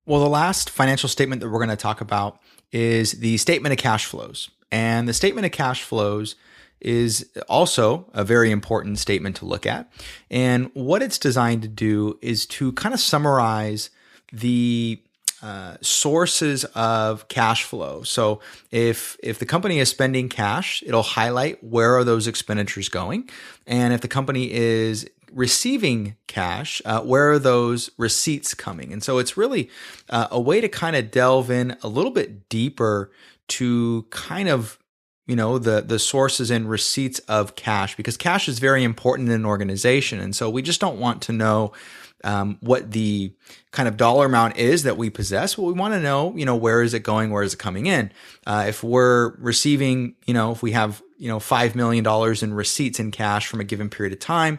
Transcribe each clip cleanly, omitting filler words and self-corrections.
Well, the last financial statement that we're going to talk about is the statement of cash flows. And the statement of cash flows is also a very important statement to look at. And what it's designed to do is to kind of summarize the sources of cash flow. So if the company is spending cash, it'll highlight where are those expenditures going. And if the company is receiving cash, where are those receipts coming? And so it's really a way to kind of delve in a little bit deeper to kind of the sources and receipts of cash, because cash is very important in an organization. And so we just don't want to know what the kind of dollar amount is that we possess. Well, we want to know, where is it going? Where is it coming in? If we're receiving, if we have, $5 million in receipts in cash from a given period of time,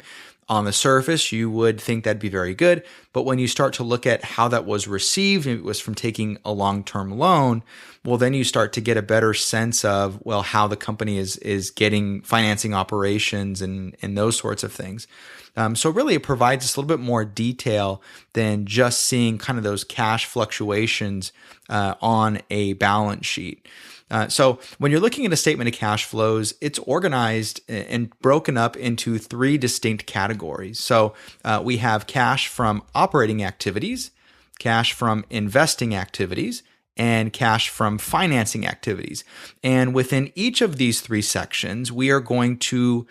on the surface, you would think that'd be very good. But when you start to look at how that was received, if it was from taking a long-term loan, well, then you start to get a better sense of, well, how the company is getting financing operations and those sorts of things. So really it provides us a little bit more detail than just seeing kind of those cash fluctuations on a balance sheet. So when you're looking at a statement of cash flows, it's organized and broken up into three distinct categories. So we have cash from operating activities, cash from investing activities, and cash from financing activities. And within each of these three sections, we are going to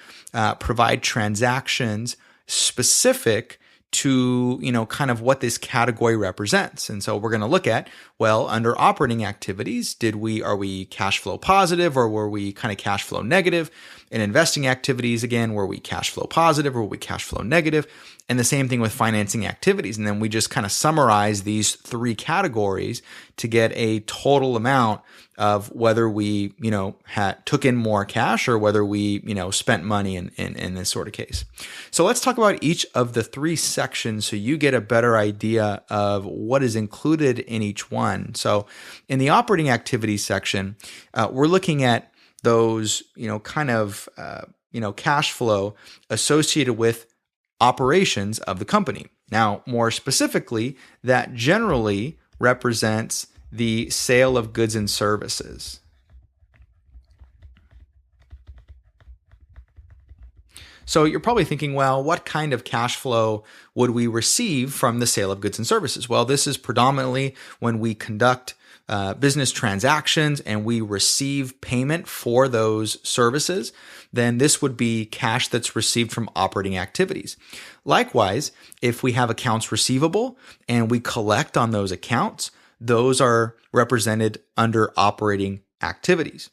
provide transactions specific to, kind of what this category represents. And so we're going to look at, well, under operating activities, are we cash flow positive or were we kind of cash flow negative? In investing activities, again, were we cash flow positive or were we cash flow negative? And the same thing with financing activities. And then we just kind of summarize these three categories to get a total amount of whether we, took in more cash or whether we, spent money in this sort of case. So let's talk about each of the three sections so you get a better idea of what is included in each one. So in the operating activities section, we're looking at those, cash flow associated with operations of the company. Now, more specifically, that generally represents the sale of goods and services. So you're probably thinking, well, what kind of cash flow would we receive from the sale of goods and services? Well, this is predominantly when we conduct business transactions and we receive payment for those services, then this would be cash that's received from operating activities. Likewise, if we have accounts receivable and we collect on those accounts, those are represented under operating activities.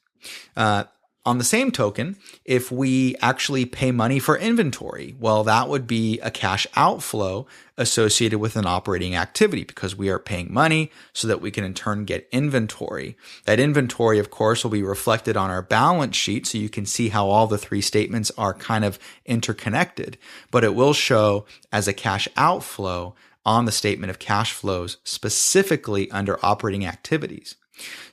On the same token, if we actually pay money for inventory, well, that would be a cash outflow associated with an operating activity because we are paying money so that we can in turn get inventory. That inventory, of course, will be reflected on our balance sheet so you can see how all the three statements are kind of interconnected, but it will show as a cash outflow on the statement of cash flows, specifically under operating activities.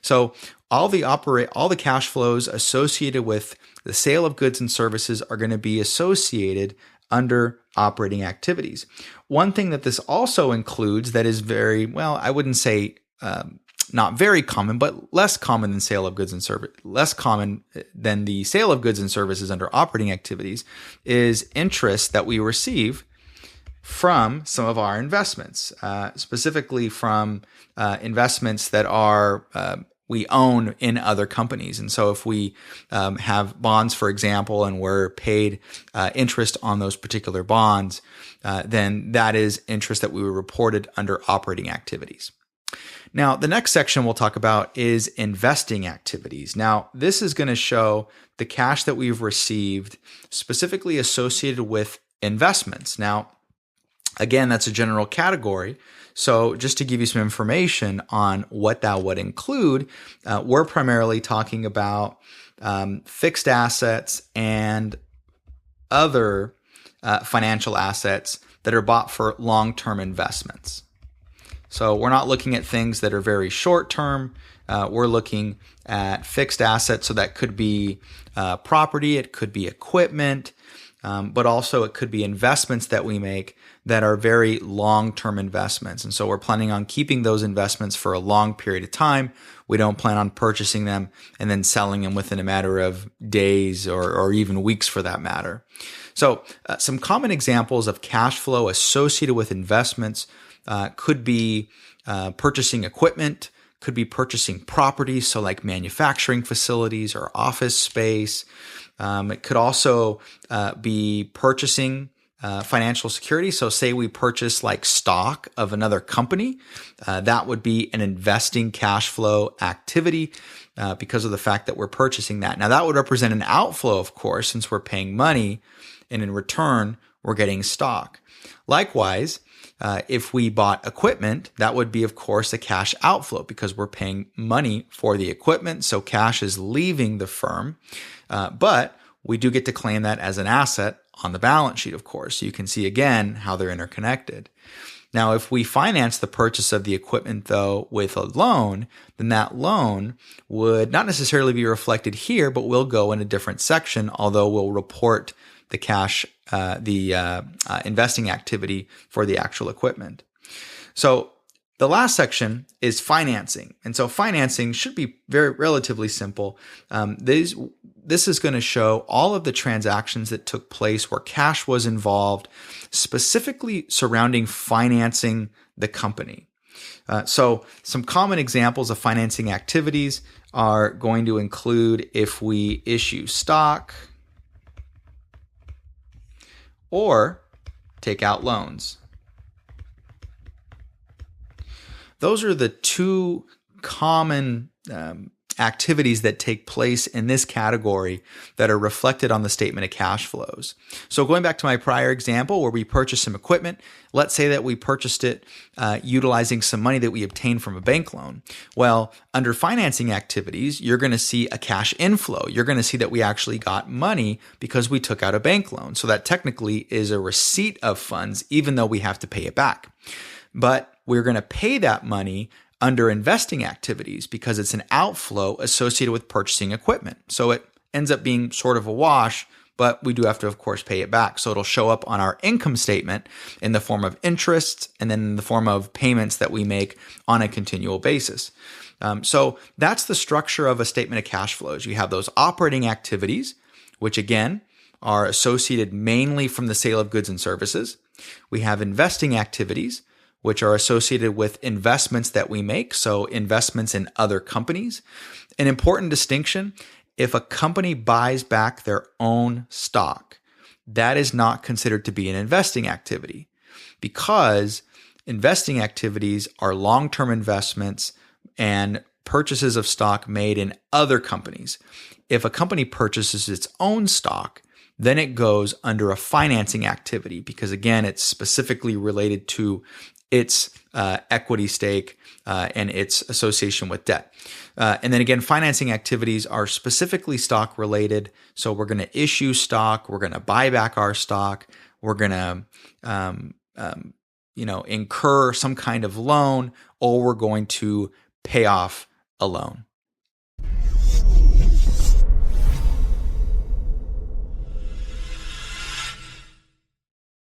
So all the cash flows associated with the sale of goods and services are going to be associated under operating activities. One thing that this also includes that is very, well, I wouldn't say not very common, but less common than sale of goods and services, less common than the sale of goods and services under operating activities is interest that we receive from some of our investments, specifically from investments that are we own in other companies. And so if we have bonds, for example, and we're paid interest on those particular bonds, then that is interest that we were reported under operating activities. Now, the next section we'll talk about is investing activities. Now, this is going to show the cash that we've received specifically associated with investments. Now, again, that's a general category. So just to give you some information on what that would include, we're primarily talking about fixed assets and other financial assets that are bought for long-term investments. So we're not looking at things that are very short-term. We're looking at fixed assets. So that could be property. It could be equipment. but also it could be investments that we make that are very long-term investments. And so we're planning on keeping those investments for a long period of time. We don't plan on purchasing them and then selling them within a matter of days or even weeks for that matter. So some common examples of cash flow associated with investments could be purchasing equipment, could be purchasing property, so like manufacturing facilities or office space. It could also be purchasing financial security. So say we purchase like stock of another company, that would be an investing cash flow activity because of the fact that we're purchasing that. Now that would represent an outflow, of course, since we're paying money and in return, we're getting stock. Likewise, if we bought equipment, that would be, of course, a cash outflow because we're paying money for the equipment. So cash is leaving the firm, but we do get to claim that as an asset on the balance sheet, of course. So you can see again how they're interconnected. Now, if we finance the purchase of the equipment, though, with a loan, then that loan would not necessarily be reflected here, but will go in a different section, although we'll report the cash, investing activity for the actual equipment. So the last section is financing. And so financing should be relatively simple. This is going to show all of the transactions that took place where cash was involved, specifically surrounding financing the company. So some common examples of financing activities are going to include if we issue stock, or take out loans. Those are the two common activities that take place in this category that are reflected on the statement of cash flows. So going back to my prior example where we purchased some equipment, let's say that we purchased it utilizing some money that we obtained from a bank loan. Well, under financing activities, you're going to see a cash inflow. You're going to see that we actually got money because we took out a bank loan. So that technically is a receipt of funds, even though we have to pay it back. But we're going to pay that money under investing activities because it's an outflow associated with purchasing equipment. So it ends up being sort of a wash, but we do have to, of course, pay it back. So it'll show up on our income statement in the form of interest and then in the form of payments that we make on a continual basis. So that's the structure of a statement of cash flows. You have those operating activities, which again are associated mainly from the sale of goods and services. We have investing activities, which are associated with investments that we make, so investments in other companies. An important distinction, if a company buys back their own stock, that is not considered to be an investing activity because investing activities are long-term investments and purchases of stock made in other companies. If a company purchases its own stock, then it goes under a financing activity because, again, it's specifically related to its equity stake and its association with debt. And then again, financing activities are specifically stock related. So we're going to issue stock, we're going to buy back our stock, we're going to incur some kind of loan, or we're going to pay off a loan.